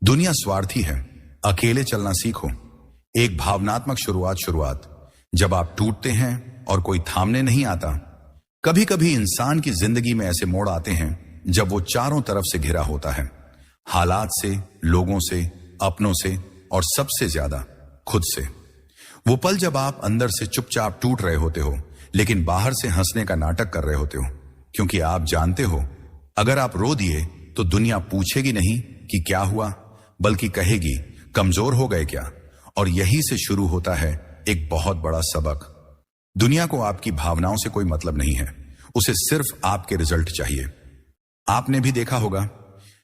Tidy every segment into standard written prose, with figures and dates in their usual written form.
दुनिया स्वार्थी है, अकेले चलना सीखो। एक भावनात्मक शुरुआत जब आप टूटते हैं और कोई थामने नहीं आता। कभी कभी इंसान की जिंदगी में ऐसे मोड़ आते हैं जब वो चारों तरफ से घिरा होता है, हालात से, लोगों से, अपनों से और सबसे ज्यादा खुद से। वो पल जब आप अंदर से चुपचाप टूट रहे होते हो लेकिन बाहर से हंसने का नाटक कर रहे होते हो, क्योंकि आप जानते हो अगर आप रो दिए तो दुनिया पूछेगी नहीं कि क्या हुआ, बल्कि कहेगी कमजोर हो गए क्या। और यही से शुरू होता है एक बहुत बड़ा सबक। दुनिया को आपकी भावनाओं से कोई मतलब नहीं है, उसे सिर्फ आपके रिजल्ट चाहिए। आपने भी देखा होगा,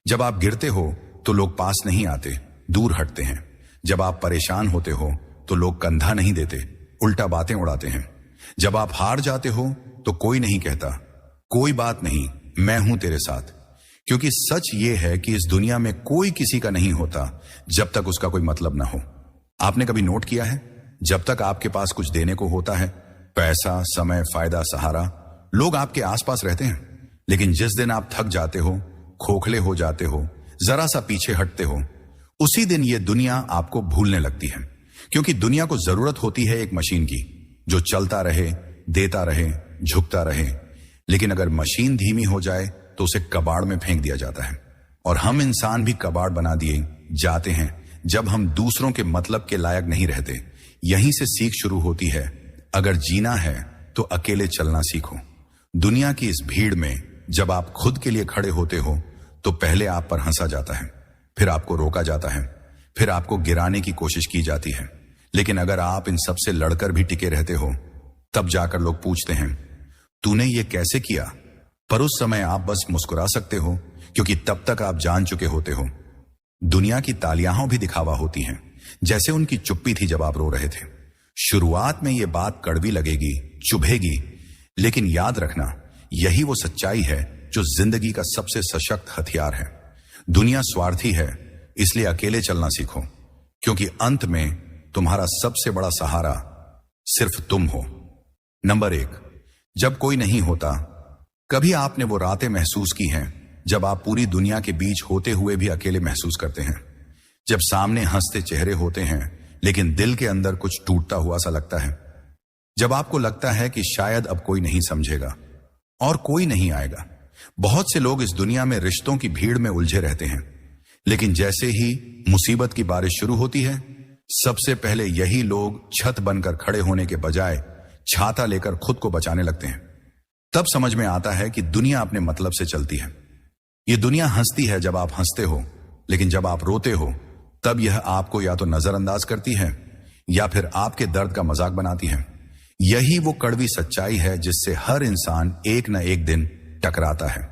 जब आप गिरते हो तो लोग पास नहीं आते, दूर हटते हैं। जब आप परेशान होते हो तो लोग कंधा नहीं देते, उल्टा बातें उड़ाते हैं। जब आप हार जाते हो तो कोई नहीं कहता कोई बात नहीं, मैं हूं तेरे साथ। क्योंकि सच ये है कि इस दुनिया में कोई किसी का नहीं होता जब तक उसका कोई मतलब ना हो। आपने कभी नोट किया है, जब तक आपके पास कुछ देने को होता है, पैसा, समय, फायदा, सहारा, लोग आपके आसपास रहते हैं। लेकिन जिस दिन आप थक जाते हो, खोखले हो जाते हो, जरा सा पीछे हटते हो, उसी दिन ये दुनिया आपको भूलने लगती है। क्योंकि दुनिया को जरूरत होती है एक मशीन की, जो चलता रहे, देता रहे, झुकता रहे। लेकिन अगर मशीन धीमी हो जाए तो उसे कबाड़ में फेंक दिया जाता है। और हम इंसान भी कबाड़ बना दिए जाते हैं जब हम दूसरों के मतलब के लायक नहीं रहते। यहीं से सीख शुरू होती है, अगर जीना है तो अकेले चलना सीखो। दुनिया की इस भीड़ में जब आप खुद के लिए खड़े होते हो तो पहले आप पर हंसा जाता है, फिर आपको रोका जाता है, फिर आपको गिराने की कोशिश की जाती है। लेकिन अगर आप इन सब से लड़कर भी टिके रहते हो, तब जाकर लोग पूछते हैं तूने ये कैसे किया। पर उस समय आप बस मुस्कुरा सकते हो, क्योंकि तब तक आप जान चुके होते हो दुनिया की तालियां भी दिखावा होती हैं, जैसे उनकी चुप्पी थी जब आप रो रहे थे। शुरुआत में ये बात कड़वी लगेगी, चुभेगी, लेकिन याद रखना, यही वो सच्चाई है जो जिंदगी का सबसे सशक्त हथियार है। दुनिया स्वार्थी है, इसलिए अकेले चलना सीखो, क्योंकि अंत में तुम्हारा सबसे बड़ा सहारा सिर्फ तुम हो। नंबर 1, जब कोई नहीं होता। कभी आपने वो रातें महसूस की हैं जब आप पूरी दुनिया के बीच होते हुए भी अकेले महसूस करते हैं, जब सामने हंसते चेहरे होते हैं लेकिन दिल के अंदर कुछ टूटता हुआ सा लगता है, जब आपको लगता है कि शायद अब कोई नहीं समझेगा और कोई नहीं आएगा। बहुत से लोग इस दुनिया में रिश्तों की भीड़ में उलझे रहते हैं, लेकिन जैसे ही मुसीबत की बारिश शुरू होती है, सबसे पहले यही लोग छत बनकर खड़े होने के बजाय छाता लेकर खुद को बचाने लगते हैं। तब समझ में आता है कि दुनिया अपने मतलब से चलती है। ये दुनिया हंसती है जब आप हंसते हो, लेकिन जब आप रोते हो तब यह आपको या तो नजरअंदाज करती है या फिर आपके दर्द का मजाक बनाती है। यही वो कड़वी सच्चाई है जिससे हर इंसान एक न एक दिन टकराता है।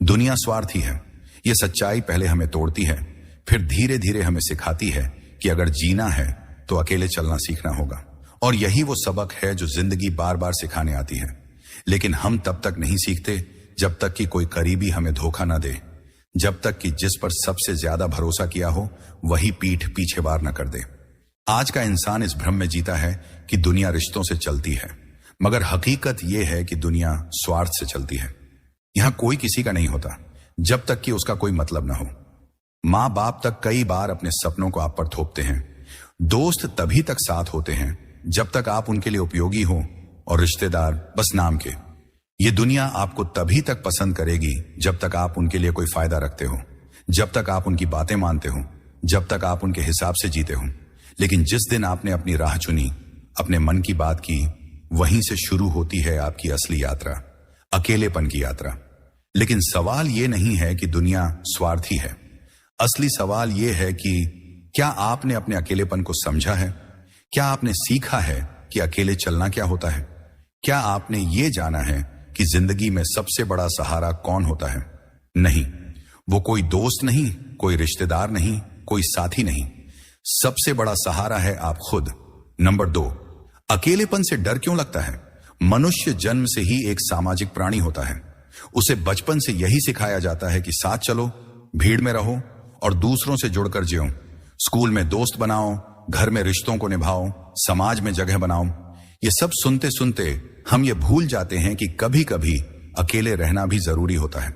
दुनिया स्वार्थी है, ये सच्चाई पहले हमें तोड़ती है, फिर धीरे धीरे हमें सिखाती है कि अगर जीना है तो अकेले चलना सीखना होगा। और यही वो सबक है जो जिंदगी बार बार सिखाने आती है। लेकिन हम तब तक नहीं सीखते जब तक कि कोई करीबी हमें धोखा ना दे, जब तक कि जिस पर सबसे ज्यादा भरोसा किया हो वही पीठ पीछे वार न कर दे। आज का इंसान इस भ्रम में जीता है कि दुनिया रिश्तों से चलती है, मगर हकीकत यह है कि दुनिया स्वार्थ से चलती है। यहां कोई किसी का नहीं होता जब तक कि उसका कोई मतलब ना हो। माँ बाप तक कई बार अपने सपनों को आप पर थोपते हैं। दोस्त तभी तक साथ होते हैं जब तक आप उनके लिए उपयोगी हो, और रिश्तेदार बस नाम के। ये दुनिया आपको तभी तक पसंद करेगी जब तक आप उनके लिए कोई फायदा रखते हो, जब तक आप उनकी बातें मानते हो, जब तक आप उनके हिसाब से जीते हो। लेकिन जिस दिन आपने अपनी राह चुनी, अपने मन की बात की, वहीं से शुरू होती है आपकी असली यात्रा, अकेलेपन की यात्रा। लेकिन सवाल ये नहीं है कि दुनिया स्वार्थी है। असली सवाल ये है कि क्या आपने अपने अकेलेपन को समझा है? क्या आपने सीखा है कि अकेले चलना क्या होता है? क्या आपने ये जाना है कि जिंदगी में सबसे बड़ा सहारा कौन होता है? नहीं, वो कोई दोस्त नहीं, कोई रिश्तेदार नहीं, कोई साथी नहीं। सबसे बड़ा सहारा है आप खुद। नंबर 2, अकेलेपन से डर क्यों लगता है? मनुष्य जन्म से ही एक सामाजिक प्राणी होता है। उसे बचपन से यही सिखाया जाता है कि साथ चलो, भीड़ में रहो और दूसरों से जुड़कर जियो। स्कूल में दोस्त बनाओ, घर में रिश्तों को निभाओ, समाज में जगह बनाओ। ये सब सुनते सुनते हम ये भूल जाते हैं कि कभी कभी अकेले रहना भी जरूरी होता है।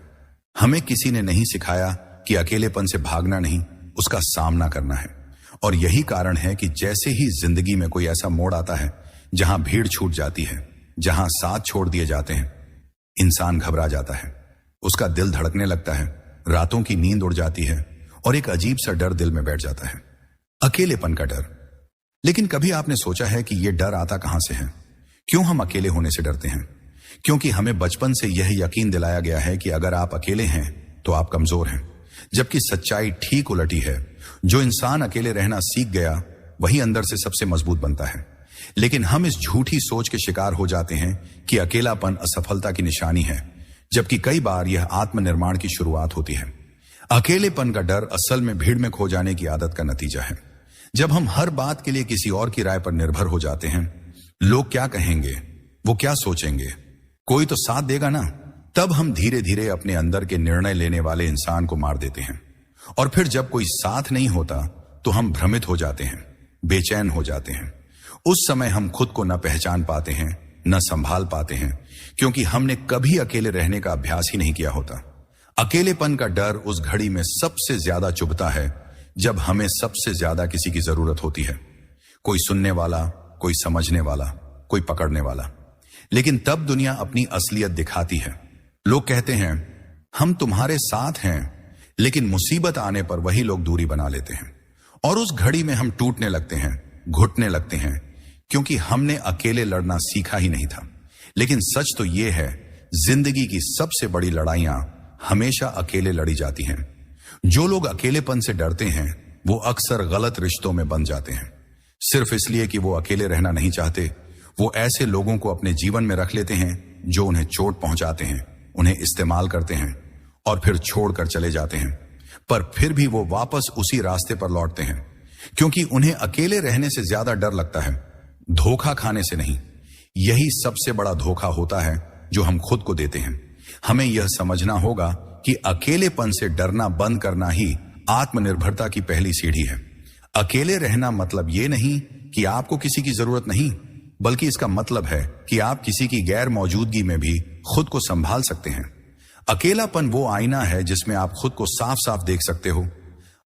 हमें किसी ने नहीं सिखाया कि अकेलेपन से भागना नहीं, उसका सामना करना है। और यही कारण है कि जैसे ही जिंदगी में कोई ऐसा मोड़ आता है जहां भीड़ छूट जाती है, जहां साथ छोड़ दिए जाते हैं, इंसान घबरा जाता है, उसका दिल धड़कने लगता है, रातों की नींद उड़ जाती है और एक अजीब सा डर दिल में बैठ जाता है, अकेलेपन का डर। लेकिन कभी आपने सोचा है कि यह डर आता कहां से है? क्यों हम अकेले होने से डरते हैं? क्योंकि हमें बचपन से यह यकीन दिलाया गया है कि अगर आप अकेले हैं तो आप कमजोर हैं, जबकि सच्चाई ठीक उलटी है। जो इंसान अकेले रहना सीख गया वही अंदर से सबसे मजबूत बनता है। लेकिन हम इस झूठी सोच के शिकार हो जाते हैं कि अकेलापन असफलता की निशानी है, जबकि कई बार यह आत्मनिर्माण की शुरुआत होती है। अकेलेपन का डर असल में भीड़ में खो जाने की आदत का नतीजा है। जब हम हर बात के लिए किसी और की राय पर निर्भर हो जाते हैं, लोग क्या कहेंगे, वो क्या सोचेंगे, कोई तो साथ देगा ना, तब हम धीरे धीरे अपने अंदर के निर्णय लेने वाले इंसान को मार देते हैं। और फिर जब कोई साथ नहीं होता तो हम भ्रमित हो जाते हैं, बेचैन हो जाते हैं। उस समय हम खुद को न पहचान पाते हैं, न संभाल पाते हैं, क्योंकि हमने कभी अकेले रहने का अभ्यास ही नहीं किया होता। अकेलेपन का डर उस घड़ी में सबसे ज्यादा चुभता है जब हमें सबसे ज्यादा किसी की जरूरत होती है, कोई सुनने वाला, कोई समझने वाला, कोई पकड़ने वाला। लेकिन तब दुनिया अपनी असलियत दिखाती है। लोग कहते हैं हम तुम्हारे साथ हैं, लेकिन मुसीबत आने पर वही लोग दूरी बना लेते हैं। और उस घड़ी में हम टूटने लगते हैं, घुटने लगते हैं, क्योंकि हमने अकेले लड़ना सीखा ही नहीं था। लेकिन सच तो यह है, जिंदगी की सबसे बड़ी लड़ाइयां हमेशा अकेले लड़ी जाती हैं। जो लोग अकेलेपन से डरते हैं वो अक्सर गलत रिश्तों में बंध जाते हैं, सिर्फ इसलिए कि वो अकेले रहना नहीं चाहते। वो ऐसे लोगों को अपने जीवन में रख लेते हैं जो उन्हें चोट पहुंचाते हैं, उन्हें इस्तेमाल करते हैं और फिर छोड़कर चले जाते हैं। पर फिर भी वो वापस उसी रास्ते पर लौटते हैं, क्योंकि उन्हें अकेले रहने से ज्यादा डर लगता है धोखा खाने से नहीं। यही सबसे बड़ा धोखा होता है जो हम खुद को देते हैं। हमें यह समझना होगा कि अकेलेपन से डरना बंद करना ही आत्मनिर्भरता की पहली सीढ़ी है। अकेले रहना मतलब ये नहीं कि आपको किसी की जरूरत नहीं, बल्कि इसका मतलब है कि आप किसी की गैर मौजूदगी में भी खुद को संभाल सकते हैं। अकेलापन वो आईना है जिसमें आप खुद को साफ साफ देख सकते हो,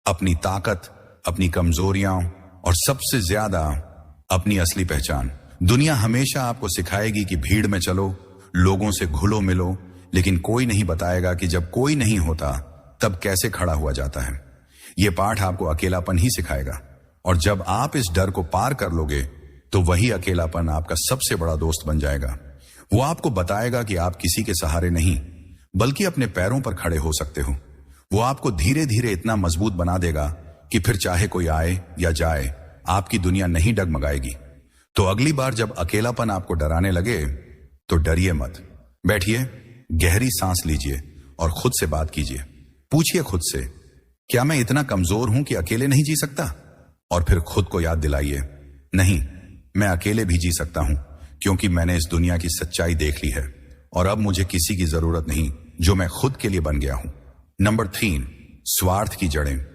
अपनी ताकत, अपनी कमजोरियां और सबसे ज्यादा अपनी असली पहचान। दुनिया हमेशा आपको सिखाएगी कि भीड़ में चलो, लोगों से घुलो मिलो, लेकिन कोई नहीं बताएगा कि जब कोई नहीं होता तब कैसे खड़ा हुआ जाता है। यह पाठ आपको अकेलापन ही सिखाएगा। और जब आप इस डर को पार कर लोगे तो वही अकेलापन आपका सबसे बड़ा दोस्त बन जाएगा। वो आपको बताएगा कि आप किसी के सहारे नहीं, बल्कि अपने पैरों पर खड़े हो सकते हो। वो आपको धीरे धीरे इतना मजबूत बना देगा कि फिर चाहे कोई आए या जाए, आपकी दुनिया नहीं डगमगाएगी। तो अगली बार जब अकेलापन आपको डराने लगे तो डरिए मत। बैठिए, गहरी सांस लीजिए और खुद से बात कीजिए। पूछिए खुद से, क्या मैं इतना कमजोर हूं कि अकेले नहीं जी सकता? और फिर खुद को याद दिलाइए, नहीं, मैं अकेले भी जी सकता हूं, क्योंकि मैंने इस दुनिया की सच्चाई देख ली है और अब मुझे किसी की जरूरत नहीं, जो मैं खुद के लिए बन गया हूं। नंबर 3, स्वार्थ की जड़ें।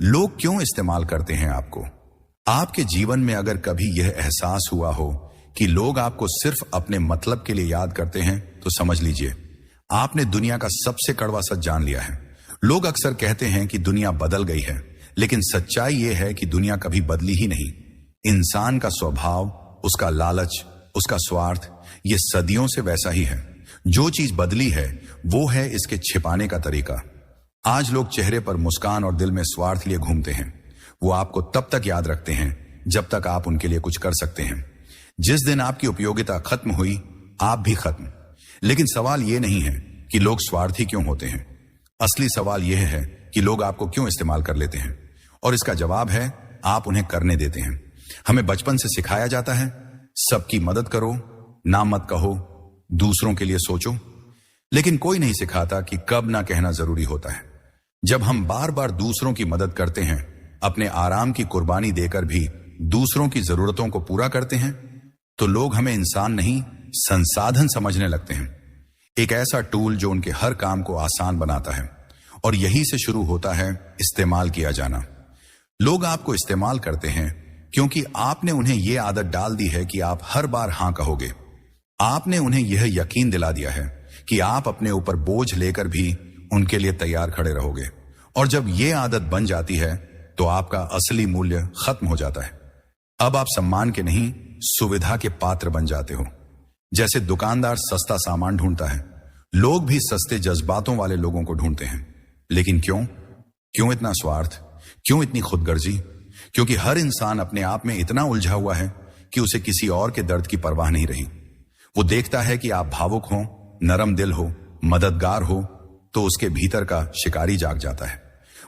लोग क्यों इस्तेमाल करते हैं आपको? आपके जीवन में अगर कभी यह एहसास हुआ हो कि लोग आपको सिर्फ अपने मतलब के लिए याद करते हैं, तो समझ लीजिए आपने दुनिया का सबसे कड़वा सच जान लिया है। लोग अक्सर कहते हैं कि दुनिया बदल गई है, लेकिन सच्चाई यह है कि दुनिया कभी बदली ही नहीं। इंसान का स्वभाव, उसका लालच, उसका स्वार्थ, यह सदियों से वैसा ही है। जो चीज बदली है वो है इसके छिपाने का तरीका। आज लोग चेहरे पर मुस्कान और दिल में स्वार्थ लिए घूमते हैं। वो आपको तब तक याद रखते हैं जब तक आप उनके लिए कुछ कर सकते हैं। जिस दिन आपकी उपयोगिता खत्म हुई, आप भी खत्म। लेकिन सवाल यह नहीं है कि लोग स्वार्थी क्यों होते हैं। असली सवाल यह है कि लोग आपको क्यों इस्तेमाल कर लेते हैं। और इसका जवाब है, आप उन्हें करने देते हैं। हमें बचपन से सिखाया जाता है, सबकी मदद करो, ना मत कहो, दूसरों के लिए सोचो। लेकिन कोई नहीं सिखाता कि कब ना कहना जरूरी होता है। जब हम बार बार दूसरों की मदद करते हैं, अपने आराम की कुर्बानी देकर भी दूसरों की जरूरतों को पूरा करते हैं, तो लोग हमें इंसान नहीं, संसाधन समझने लगते हैं। एक ऐसा टूल जो उनके हर काम को आसान बनाता है। और यही से शुरू होता है इस्तेमाल किया जाना। लोग आपको इस्तेमाल करते हैं क्योंकि आपने उन्हें यह आदत डाल दी है कि आप हर बार हां कहोगे। आपने उन्हें यह यकीन दिला दिया है कि आप अपने ऊपर बोझ लेकर भी उनके लिए तैयार खड़े रहोगे। और जब यह आदत बन जाती है तो आपका असली मूल्य खत्म हो जाता है। अब आप सम्मान के नहीं, सुविधा के पात्र बन जाते हो। जैसे दुकानदार सस्ता सामान ढूंढता है, लोग भी सस्ते जज्बातों वाले लोगों को ढूंढते हैं। लेकिन क्यों इतना स्वार्थ, क्यों इतनी खुदगर्जी? क्योंकि हर इंसान अपने आप में इतना उलझा हुआ है कि उसे किसी और के दर्द की परवाह नहीं रही। वो देखता है कि आप भावुक हो, नरम दिल हो, मददगार हो, तो उसके भीतर का शिकारी जाग जाता है।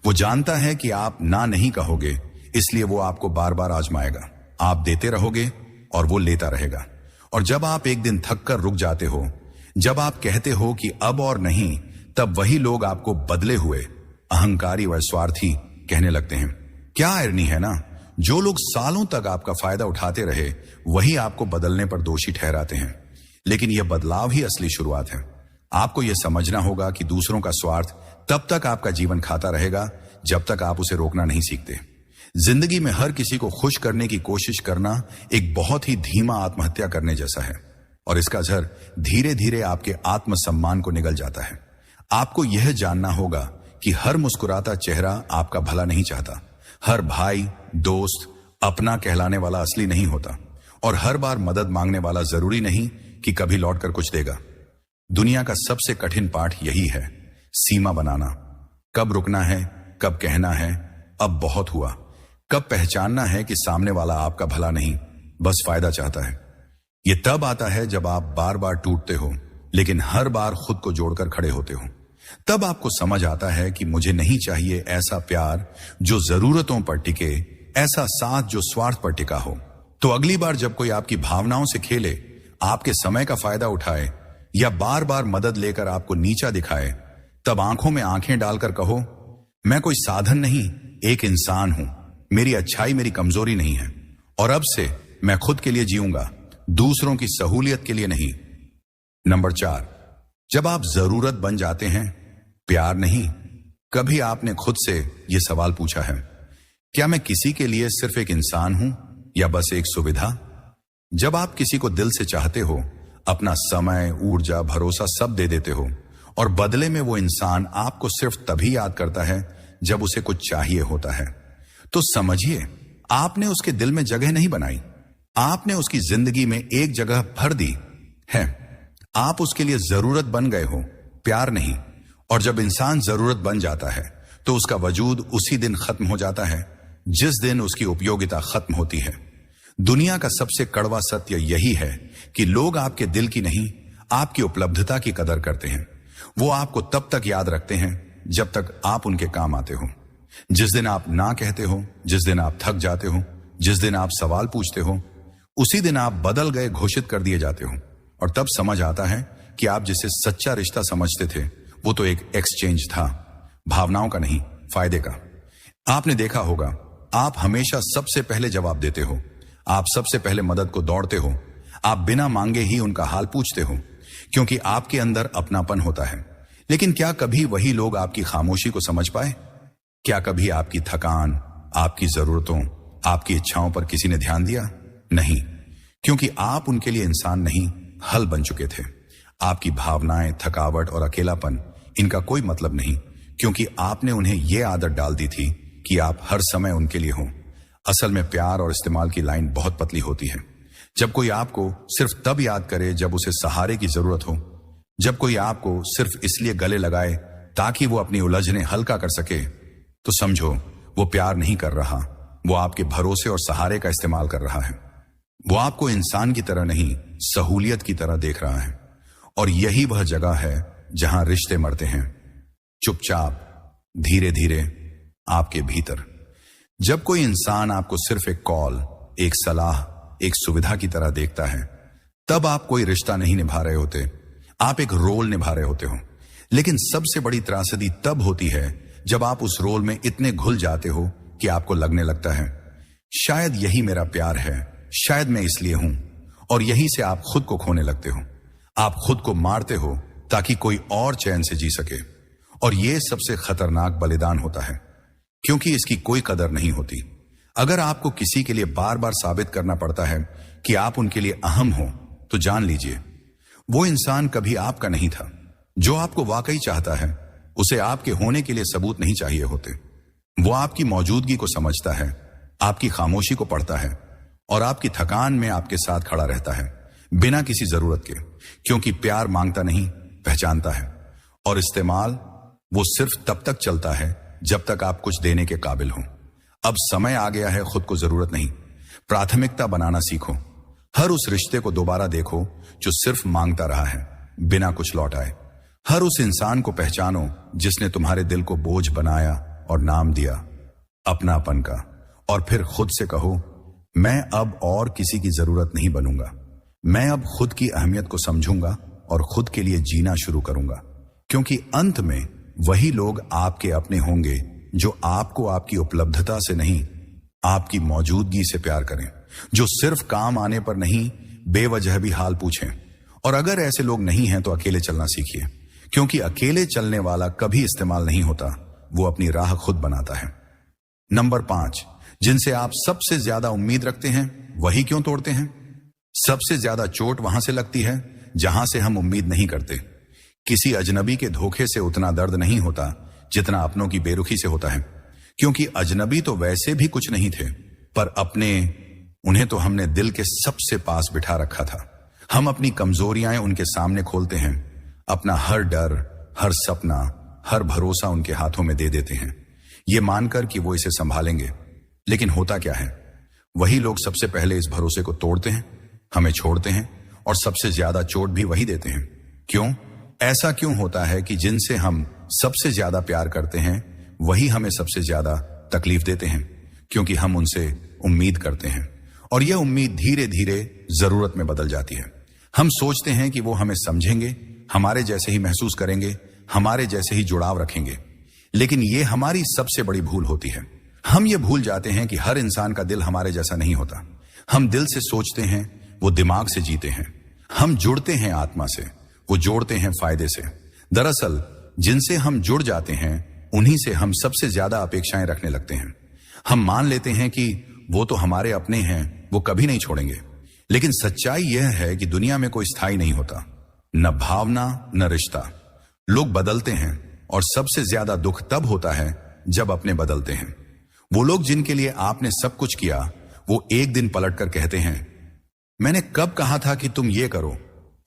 वो जानता है कि आप ना नहीं कहोगे, इसलिए वो आपको बार बार आजमाएगा। आप देते रहोगे और वो लेता रहेगा। और जब आप एक दिन थक कर रुक जाते हो, जब आप कहते हो कि अब और नहीं, तब वही लोग आपको बदले हुए अहंकारी व स्वार्थी कहने लगते हैं। क्या आयरनी है ना, जो लोग सालों तक आपका फायदा उठाते रहे, वही आपको बदलने पर दोषी ठहराते हैं। लेकिन यह बदलाव ही असली शुरुआत है। आपको यह समझना होगा कि दूसरों का स्वार्थ तब तक आपका जीवन खाता रहेगा जब तक आप उसे रोकना नहीं सीखते। जिंदगी में हर किसी को खुश करने की कोशिश करना एक बहुत ही धीमा आत्महत्या करने जैसा है, और इसका असर धीरे धीरे आपके आत्मसम्मान को निगल जाता है। आपको यह जानना होगा कि हर मुस्कुराता चेहरा आपका भला नहीं चाहता। हर भाई, दोस्त, अपना कहलाने वाला असली नहीं होता, और हर बार मदद मांगने वाला जरूरी नहीं कि कभी लौटकर कुछ देगा। दुनिया का सबसे कठिन पाठ यही है, सीमा बनाना। कब रुकना है, कब कहना है अब बहुत हुआ, कब पहचानना है कि सामने वाला आपका भला नहीं, बस फायदा चाहता है। यह तब आता है जब आप बार बार टूटते हो, लेकिन हर बार खुद को जोड़कर खड़े होते हो। तब आपको समझ आता है कि मुझे नहीं चाहिए ऐसा प्यार जो जरूरतों पर टिके, ऐसा साथ जो स्वार्थ पर टिका हो। तो अगली बार जब कोई आपकी भावनाओं से खेले, आपके समय का फायदा उठाए या बार बार मदद लेकर आपको नीचा दिखाए, तब आंखों में आंखें डालकर कहो, मैं कोई साधन नहीं, एक इंसान हूं। मेरी अच्छाई मेरी कमजोरी नहीं है, और अब से मैं खुद के लिए जीऊंगा, दूसरों की सहूलियत के लिए नहीं। नंबर 4, जब आप जरूरत बन जाते हैं, प्यार नहीं। कभी आपने खुद से यह सवाल पूछा है, क्या मैं किसी के लिए सिर्फ एक इंसान हूं या बस एक सुविधा? जब आप किसी को दिल से चाहते हो, अपना समय, ऊर्जा, भरोसा सब दे देते हो, और बदले में वो इंसान आपको सिर्फ तभी याद करता है जब उसे कुछ चाहिए होता है, तो समझिए आपने उसके दिल में जगह नहीं बनाई, आपने उसकी जिंदगी में एक जगह भर दी है। आप उसके लिए जरूरत बन गए हो, प्यार नहीं। और जब इंसान जरूरत बन जाता है तो उसका वजूद उसी दिन खत्म हो जाता है जिस दिन उसकी उपयोगिता खत्म होती है। दुनिया का सबसे कड़वा सत्य यही है कि लोग आपके दिल की नहीं, आपकी उपलब्धता की कदर करते हैं। वो आपको तब तक याद रखते हैं जब तक आप उनके काम आते हो। जिस दिन आप ना कहते हो, जिस दिन आप थक जाते हो, जिस दिन आप सवाल पूछते हो, उसी दिन आप बदल गए घोषित कर दिए जाते हो। और तब समझ आता है कि आप जिसे सच्चा रिश्ता समझते थे, वो तो एक एक्सचेंज था, भावनाओं का नहीं, फायदे का। आपने देखा होगा, आप हमेशा सबसे पहले जवाब देते हो, आप सबसे पहले मदद को दौड़ते हो, आप बिना मांगे ही उनका हाल पूछते हो, क्योंकि आपके अंदर अपनापन होता है। लेकिन क्या कभी वही लोग आपकी खामोशी को समझ पाए? क्या कभी आपकी थकान, आपकी जरूरतों, आपकी इच्छाओं पर किसी ने ध्यान दिया? नहीं, क्योंकि आप उनके लिए इंसान नहीं, हल बन चुके थे। आपकी भावनाएं, थकावट और अकेलापन, इनका कोई मतलब नहीं, क्योंकि आपने उन्हें यह आदत डाल दी थी कि आप हर समय उनके लिए हो। असल में प्यार और इस्तेमाल की लाइन बहुत पतली होती है। जब कोई आपको सिर्फ तब याद करे जब उसे सहारे की जरूरत हो, जब कोई आपको सिर्फ इसलिए गले लगाए ताकि वो अपनी उलझने हल्का कर सके, तो समझो वो प्यार नहीं कर रहा, वो आपके भरोसे और सहारे का इस्तेमाल कर रहा है। वो आपको इंसान की तरह नहीं, सहूलियत की तरह देख रहा है। और यही वह जगह है जहां रिश्ते मरते हैं, चुपचाप, धीरे धीरे, आपके भीतर। जब कोई इंसान आपको सिर्फ एक कॉल, एक सलाह, एक सुविधा की तरह देखता है, तब आप कोई रिश्ता नहीं निभा रहे होते, आप एक रोल निभा रहे होते हो। लेकिन सबसे बड़ी त्रासदी तब होती है जब आप उस रोल में इतने घुल जाते हो कि आपको लगने लगता है, शायद यही मेरा प्यार है, शायद मैं इसलिए हूं। और यहीं से आप खुद को खोने लगते हो। आप खुद को मारते हो ताकि कोई और चैन से जी सके। और यह सबसे खतरनाक बलिदान होता है, क्योंकि इसकी कोई कदर नहीं होती। अगर आपको किसी के लिए बार बार साबित करना पड़ता है कि आप उनके लिए अहम हो, तो जान लीजिए वो इंसान कभी आपका नहीं था। जो आपको वाकई चाहता है, उसे आपके होने के लिए सबूत नहीं चाहिए होते। वो आपकी मौजूदगी को समझता है, आपकी खामोशी को पढ़ता है और आपकी थकान में आपके साथ खड़ा रहता है बिना किसी जरूरत के, क्योंकि प्यार मांगता नहीं, पहचानता है। और इस्तेमाल वो सिर्फ तब तक चलता है जब तक आप कुछ देने के काबिल हो। अब समय आ गया है, खुद को जरूरत नहीं, प्राथमिकता बनाना सीखो। हर उस रिश्ते को दोबारा देखो जो सिर्फ मांगता रहा है बिना कुछ लौटाए। हर उस इंसान को पहचानो जिसने तुम्हारे दिल को बोझ बनाया और नाम दिया अपनापन का। और फिर खुद से कहो, मैं अब और किसी की जरूरत नहीं बनूंगा। मैं अब खुद की अहमियत को समझूंगा और खुद के लिए जीना शुरू करूंगा, क्योंकि अंत में वही लोग आपके अपने होंगे जो आपको आपकी उपलब्धता से नहीं, आपकी मौजूदगी से प्यार करें, जो सिर्फ काम आने पर नहीं, बेवजह भी हाल पूछें। और अगर ऐसे लोग नहीं हैं तो अकेले चलना सीखिए, क्योंकि अकेले चलने वाला कभी इस्तेमाल नहीं होता, वो अपनी राह खुद बनाता है। नंबर 5, जिनसे आप सबसे ज्यादा उम्मीद रखते हैं वही क्यों तोड़ते हैं? सबसे ज्यादा चोट वहां से लगती है जहां से हम उम्मीद नहीं करते। किसी अजनबी के धोखे से उतना दर्द नहीं होता जितना अपनों की बेरुखी से होता है, क्योंकि अजनबी तो वैसे भी कुछ नहीं थे, पर अपने, उन्हें तो हमने दिल के सबसे पास बिठा रखा था। हम अपनी कमजोरियां उनके सामने खोलते हैं, अपना हर डर, हर सपना, हर भरोसा उनके हाथों में दे देते हैं, ये मानकर कि वो इसे संभालेंगे। लेकिन होता क्या है, वही लोग सबसे पहले इस भरोसे को तोड़ते हैं, हमें छोड़ते हैं और सबसे ज्यादा चोट भी वही देते हैं। क्यों? ऐसा क्यों होता है कि जिनसे हम सबसे ज्यादा प्यार करते हैं वही हमें सबसे ज्यादा तकलीफ देते हैं? क्योंकि हम उनसे उम्मीद करते हैं और यह उम्मीद धीरे धीरे जरूरत में बदल जाती है। हम सोचते हैं कि वो हमें समझेंगे, हमारे जैसे ही महसूस करेंगे, हमारे जैसे ही जुड़ाव रखेंगे, लेकिन ये हमारी सबसे बड़ी भूल होती है। हम ये भूल जाते हैं कि हर इंसान का दिल हमारे जैसा नहीं होता। हम दिल से सोचते हैं, वो दिमाग से जीते हैं। हम जुड़ते हैं आत्मा से, वो जोड़ते हैं फायदे से। दरअसल जिनसे हम जुड़ जाते हैं उन्हीं से हम सबसे ज्यादा अपेक्षाएं रखने लगते हैं। हम मान लेते हैं कि वो तो हमारे अपने हैं, वो कभी नहीं छोड़ेंगे। लेकिन सच्चाई यह है कि दुनिया में कोई स्थायी नहीं होता, न भावना न रिश्ता। लोग बदलते हैं और सबसे ज्यादा दुख तब होता है जब अपने बदलते हैं। वो लोग जिनके लिए आपने सब कुछ किया, वो एक दिन पलटकर कहते हैं, मैंने कब कहा था कि तुम ये करो,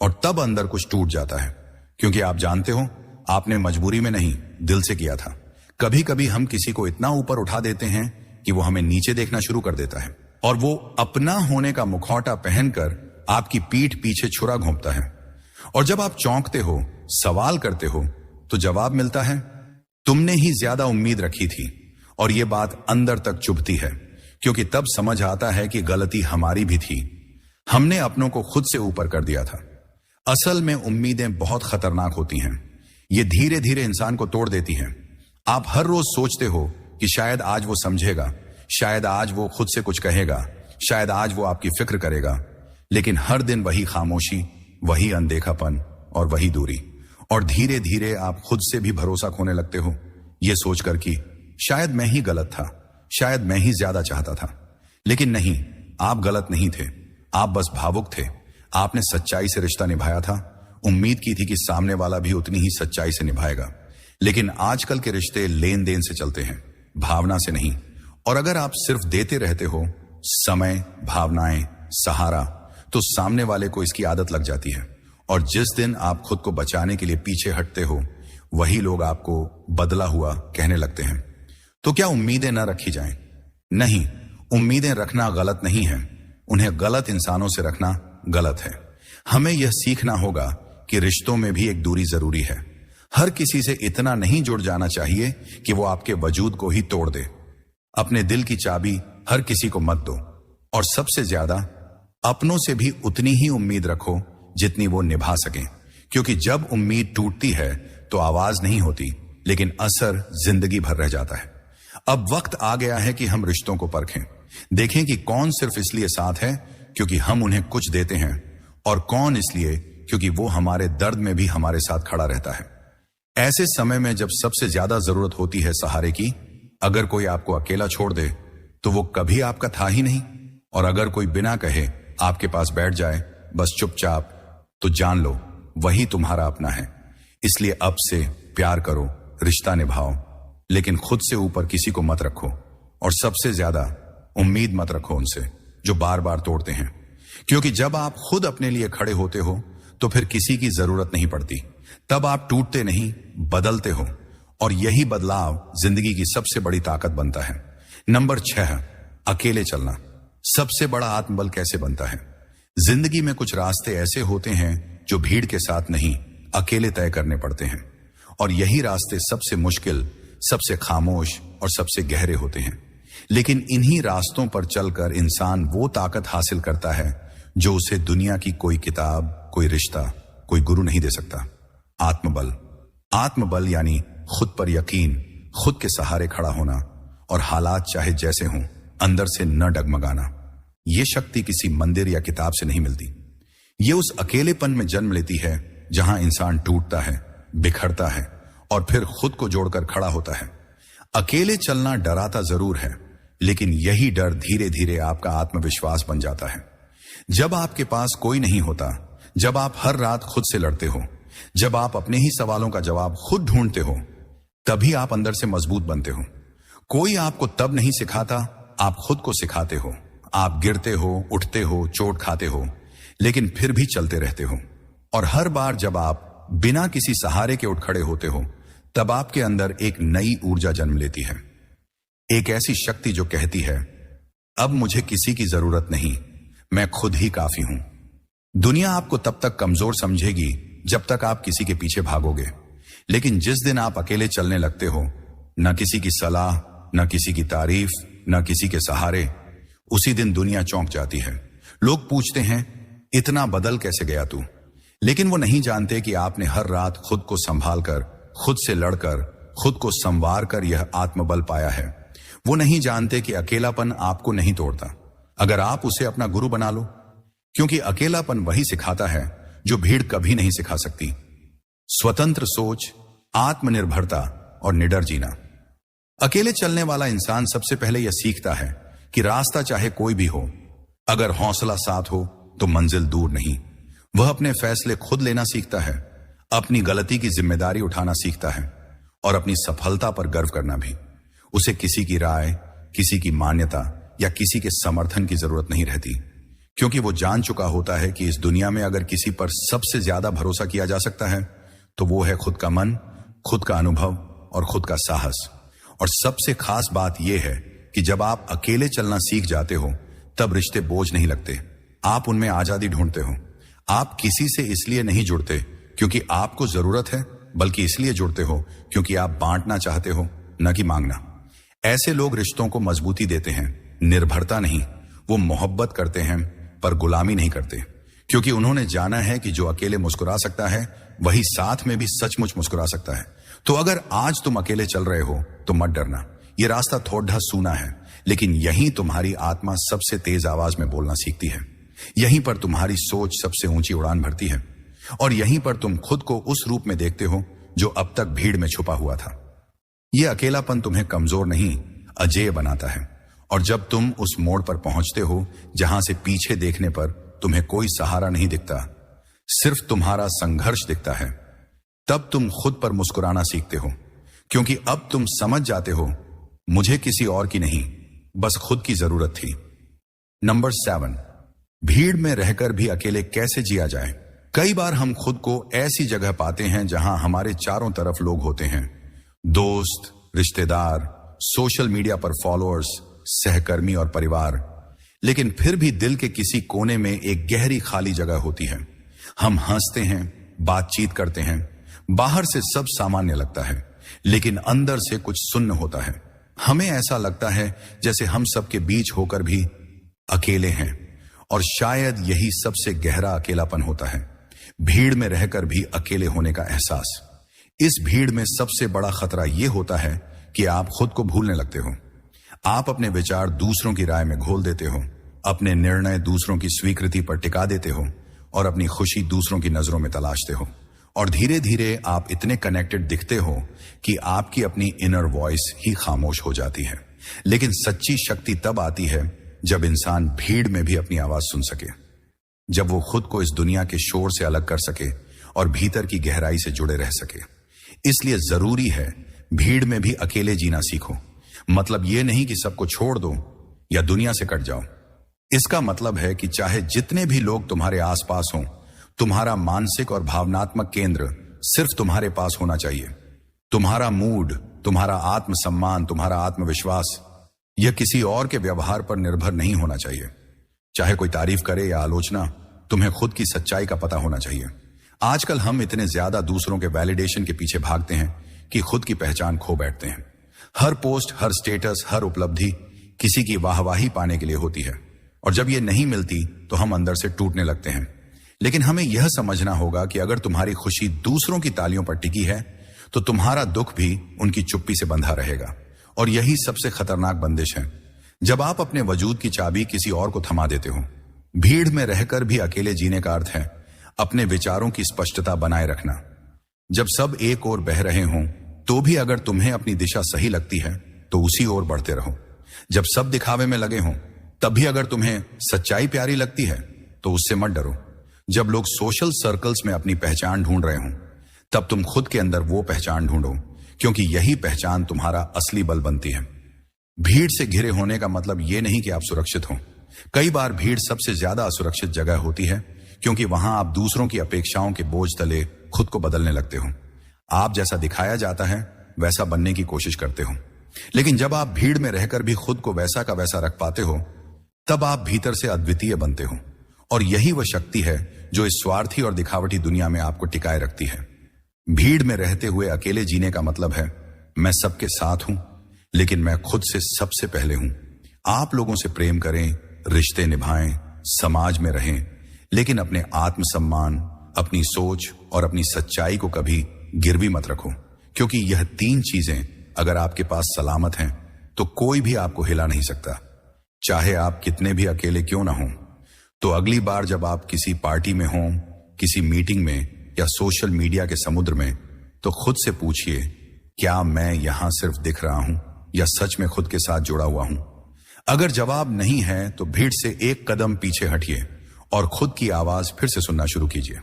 और तब अंदर कुछ टूट जाता है, क्योंकि आप जानते हो आपने मजबूरी में नहीं, दिल से किया था। कभी कभी हम किसी को इतना ऊपर उठा देते हैं कि वो हमें नीचे देखना शुरू कर देता है, और वो अपना होने का मुखौटा पहनकर आपकी पीठ पीछे छुरा घोंपता है। और जब आप चौंकते हो, सवाल करते हो, तो जवाब मिलता है, तुमने ही ज्यादा उम्मीद रखी थी। और ये बात अंदर तक चुभती है, क्योंकि तब समझ आता है कि गलती हमारी भी थी। हमने अपनों को खुद से ऊपर कर दिया था। असल में उम्मीदें बहुत खतरनाक होती हैं। ये धीरे धीरे इंसान को तोड़ देती हैं। आप हर रोज सोचते हो कि शायद आज वो समझेगा, शायद आज वो खुद से कुछ कहेगा, शायद आज वो आपकी फिक्र करेगा, लेकिन हर दिन वही खामोशी, वही अनदेखापन और वही दूरी। और धीरे धीरे आप खुद से भी भरोसा खोने लगते हो, ये सोचकर कि शायद मैं ही गलत था, शायद मैं ही ज्यादा चाहता था। लेकिन नहीं, आप गलत नहीं थे, आप बस भावुक थे। आपने सच्चाई से रिश्ता निभाया था, उम्मीद की थी कि सामने वाला भी उतनी ही सच्चाई से निभाएगा। लेकिन आजकल के रिश्ते लेन देन से चलते हैं, भावना से नहीं। और अगर आप सिर्फ देते रहते हो, समय, भावनाएं, सहारा, तो सामने वाले को इसकी आदत लग जाती है। और जिस दिन आप खुद को बचाने के लिए पीछे हटते हो, वही लोग आपको बदला हुआ कहने लगते हैं। तो क्या उम्मीदें न रखी जाएं? नहीं, उम्मीदें रखना गलत नहीं है, उन्हें गलत इंसानों से रखना गलत है। हमें यह सीखना होगा कि रिश्तों में भी एक दूरी जरूरी है। हर किसी से इतना नहीं जुड़ जाना चाहिए कि वो आपके वजूद को ही तोड़ दे। अपने दिल की चाबी हर किसी को मत दो, और सबसे ज्यादा अपनों से भी उतनी ही उम्मीद रखो जितनी वो निभा सकें, क्योंकि जब उम्मीद टूटती है तो आवाज नहीं होती, लेकिन असर जिंदगी भर रह जाता है। अब वक्त आ गया है कि हम रिश्तों को परखें, देखें कि कौन सिर्फ इसलिए साथ है क्योंकि हम उन्हें कुछ देते हैं, और कौन इसलिए क्योंकि वो हमारे दर्द में भी हमारे साथ खड़ा रहता है। ऐसे समय में जब सबसे ज्यादा जरूरत होती है सहारे की, अगर कोई आपको अकेला छोड़ दे तो वो कभी आपका था ही नहीं, और अगर कोई बिना कहे आपके पास बैठ जाए बस चुपचाप, तो जान लो वही तुम्हारा अपना है। इसलिए अब से प्यार करो, रिश्ता निभाओ, लेकिन खुद से ऊपर किसी को मत रखो, और सबसे ज्यादा उम्मीद मत रखो उनसे जो बार बार तोड़ते हैं, क्योंकि जब आप खुद अपने लिए खड़े होते हो तो फिर किसी की जरूरत नहीं पड़ती। तब आप टूटते नहीं, बदलते हो, और यही बदलाव जिंदगी की सबसे बड़ी ताकत बनता है। नंबर 6, अकेले चलना। सबसे बड़ा आत्मबल कैसे बनता है? जिंदगी में कुछ रास्ते ऐसे होते हैं जो भीड़ के साथ नहीं, अकेले तय करने पड़ते हैं, और यही रास्ते सबसे मुश्किल, सबसे खामोश और सबसे गहरे होते हैं। लेकिन इन्हीं रास्तों पर चलकर इंसान वो ताकत हासिल करता है जो उसे दुनिया की कोई किताब, कोई रिश्ता, कोई गुरु नहीं दे सकता। आत्मबल। आत्मबल यानी खुद पर यकीन, खुद के सहारे खड़ा होना, और हालात चाहे जैसे हों अंदर से न डगमगाना। यह शक्ति किसी मंदिर या किताब से नहीं मिलती। ये उस अकेलेपन में जन्म लेती है जहां इंसान टूटता है, बिखरता है, और फिर खुद को जोड़कर खड़ा होता है। अकेले चलना डराता जरूर है, लेकिन यही डर धीरे धीरे आपका आत्मविश्वास बन जाता है। जब आपके पास कोई नहीं होता, जब आप हर रात खुद से लड़ते हो, जब आप अपने ही सवालों का जवाब खुद ढूंढते हो, तभी आप अंदर से मजबूत बनते हो। कोई आपको तब नहीं सिखाता, आप खुद को सिखाते हो। आप गिरते हो, उठते हो, चोट खाते हो, लेकिन फिर भी चलते रहते हो। और हर बार जब आप बिना किसी सहारे के उठ खड़े होते हो, तब आपके अंदर एक नई ऊर्जा जन्म लेती है। एक ऐसी शक्ति जो कहती है, अब मुझे किसी की जरूरत नहीं, मैं खुद ही काफी हूं। दुनिया आपको तब तक कमजोर समझेगी जब तक आप किसी के पीछे भागोगे, लेकिन जिस दिन आप अकेले चलने लगते हो, न किसी की सलाह, न किसी की तारीफ, न किसी के सहारे, उसी दिन दुनिया चौंक जाती है। लोग पूछते हैं, इतना बदल कैसे गया तू? लेकिन वो नहीं जानते कि आपने हर रात खुद को संभाल कर, खुद से लड़कर, खुद को संवार कर यह आत्मबल पाया है। वो नहीं जानते कि अकेलापन आपको नहीं तोड़ता, अगर आप उसे अपना गुरु बना लो, क्योंकि अकेलापन वही सिखाता है जो भीड़ कभी नहीं सिखा सकती। स्वतंत्र सोच, आत्मनिर्भरता और निडर जीना। अकेले चलने वाला इंसान सबसे पहले यह सीखता है कि रास्ता चाहे कोई भी हो, अगर हौसला साथ हो तो मंजिल दूर नहीं। वह अपने फैसले खुद लेना सीखता है, अपनी गलती की जिम्मेदारी उठाना सीखता है, और अपनी सफलता पर गर्व करना भी। उसे किसी की राय, किसी की मान्यता या किसी के समर्थन की जरूरत नहीं रहती, क्योंकि वो जान चुका होता है कि इस दुनिया में अगर किसी पर सबसे ज्यादा भरोसा किया जा सकता है तो वो है खुद का मन, खुद का अनुभव और खुद का साहस। और सबसे खास बात यह है कि जब आप अकेले चलना सीख जाते हो, तब रिश्ते बोझ नहीं लगते, आप उनमें आजादी ढूंढते हो। आप किसी से इसलिए नहीं जुड़ते क्योंकि आपको जरूरत है, बल्कि इसलिए जुड़ते हो क्योंकि आप बांटना चाहते हो, न कि मांगना। ऐसे लोग रिश्तों को मजबूती देते हैं, निर्भरता नहीं। वो मोहब्बत करते हैं पर गुलामी नहीं करते, क्योंकि उन्होंने जाना है कि जो अकेले मुस्कुरा सकता है वही साथ में भी सचमुच मुस्कुरा सकता है। तो अगर आज तुम अकेले चल रहे हो तो मत डरना। ये रास्ता थोड़ा सूना है, लेकिन यहीं तुम्हारी आत्मा सबसे तेज आवाज में बोलना सीखती है। यहीं पर तुम्हारी सोच सबसे ऊंची उड़ान भरती है, और यहीं पर तुम खुद को उस रूप में देखते हो जो अब तक भीड़ में छुपा हुआ था। यह अकेलापन तुम्हें कमजोर नहीं, अजेय बनाता है। और जब तुम उस मोड़ पर पहुंचते हो जहां से पीछे देखने पर तुम्हें कोई सहारा नहीं दिखता, सिर्फ तुम्हारा संघर्ष दिखता है, तब तुम खुद पर मुस्कुराना सीखते हो, क्योंकि अब तुम समझ जाते हो, मुझे किसी और की नहीं, बस खुद की जरूरत थी। नंबर 7, भीड़ में रहकर भी अकेले कैसे जिया जाए। कई बार हम खुद को ऐसी जगह पाते हैं जहां हमारे चारों तरफ लोग होते हैं, दोस्त, रिश्तेदार, सोशल मीडिया पर फॉलोअर्स, सहकर्मी और परिवार, लेकिन फिर भी दिल के किसी कोने में एक गहरी खाली जगह होती है। हम हंसते हैं, बातचीत करते हैं, बाहर से सब सामान्य लगता है, लेकिन अंदर से कुछ सुन्न होता है। हमें ऐसा लगता है जैसे हम सबके बीच होकर भी अकेले हैं, और शायद यही सबसे गहरा अकेलापन होता है, भीड़ में रहकर भी अकेले होने का एहसास। इस भीड़ में सबसे बड़ा खतरा यह होता है कि आप खुद को भूलने लगते हो। आप अपने विचार दूसरों की राय में घोल देते हो, अपने निर्णय दूसरों की स्वीकृति पर टिका देते हो, और अपनी खुशी दूसरों की नजरों में तलाशते हो। और धीरे धीरे आप इतने कनेक्टेड दिखते हो कि आपकी अपनी इनर वॉइस ही खामोश हो जाती है। लेकिन सच्ची शक्ति तब आती है जब इंसान भीड़ में भी अपनी आवाज सुन सके, जब वो खुद को इस दुनिया के शोर से अलग कर सके और भीतर की गहराई से जुड़े रह सके। इसलिए जरूरी है भीड़ में भी अकेले जीना सीखो। मतलब ये नहीं कि सबको छोड़ दो या दुनिया से कट जाओ। इसका मतलब है कि चाहे जितने भी लोग तुम्हारे आसपास हों, तुम्हारा मानसिक और भावनात्मक केंद्र सिर्फ तुम्हारे पास होना चाहिए। तुम्हारा मूड, तुम्हारा आत्मसम्मान, तुम्हारा आत्मविश्वास यह किसी और के व्यवहार पर निर्भर नहीं होना चाहिए। चाहे कोई तारीफ करे या आलोचना, तुम्हें खुद की सच्चाई का पता होना चाहिए। आजकल हम इतने ज्यादा दूसरों के वैलिडेशन के पीछे भागते हैं कि खुद की पहचान खो बैठते हैं। हर पोस्ट, हर स्टेटस, हर उपलब्धि किसी की वाहवाही पाने के लिए होती है, और जब ये नहीं मिलती तो हम अंदर से टूटने लगते हैं। लेकिन हमें यह समझना होगा कि अगर तुम्हारी खुशी दूसरों की तालियों पर टिकी है तो तुम्हारा दुख भी उनकी चुप्पी से बंधा रहेगा। और यही सबसे खतरनाक बंदिश है, जब आप अपने वजूद की चाबी किसी और को थमा देते हो। भीड़ में रहकर भी अकेले जीने का अर्थ है अपने विचारों की स्पष्टता बनाए रखना। जब सब एक ओर बह रहे हों तो भी अगर तुम्हें अपनी दिशा सही लगती है तो उसी ओर बढ़ते रहो। जब सब दिखावे में लगे हों तब भी अगर तुम्हें सच्चाई प्यारी लगती है तो उससे मत डरो। जब लोग सोशल सर्कल्स में अपनी पहचान ढूंढ रहे हों तब तुम खुद के अंदर वो पहचान ढूंढो, क्योंकि यही पहचान तुम्हारा असली बल बनती है। भीड़ से घिरे होने का मतलब ये नहीं कि आप सुरक्षित हो। कई बार भीड़ सबसे ज्यादा असुरक्षित जगह होती है, क्योंकि वहां आप दूसरों की अपेक्षाओं के बोझ तले खुद को बदलने लगते हो। आप जैसा दिखाया जाता है वैसा बनने की कोशिश करते हो। लेकिन जब आप भीड़ में रहकर भी खुद को वैसा का वैसा रख पाते हो तब आप भीतर से अद्वितीय बनते हो। और यही वह शक्ति है जो इस स्वार्थी और दिखावटी दुनिया में आपको टिकाए रखती है। भीड़ में रहते हुए अकेले जीने का मतलब है मैं सबके साथ हूं लेकिन मैं खुद से सबसे पहले हूं। आप लोगों से प्रेम करें, रिश्ते निभाएं, समाज में रहें, लेकिन अपने आत्मसम्मान, अपनी सोच और अपनी सच्चाई को कभी गिरवी मत रखो, क्योंकि यह तीन चीजें अगर आपके पास सलामत हैं तो कोई भी आपको हिला नहीं सकता। चाहे आप कितने भी अकेले क्यों ना हों। तो अगली बार जब आप किसी पार्टी में हों, किसी मीटिंग में या सोशल मीडिया के समुद्र में, तो खुद से पूछिए, क्या मैं यहां सिर्फ दिख रहा हूं या सच में खुद के साथ जुड़ा हुआ हूं? अगर जवाब नहीं है तो भीड़ से एक कदम पीछे हटिए और खुद की आवाज फिर से सुनना शुरू कीजिए।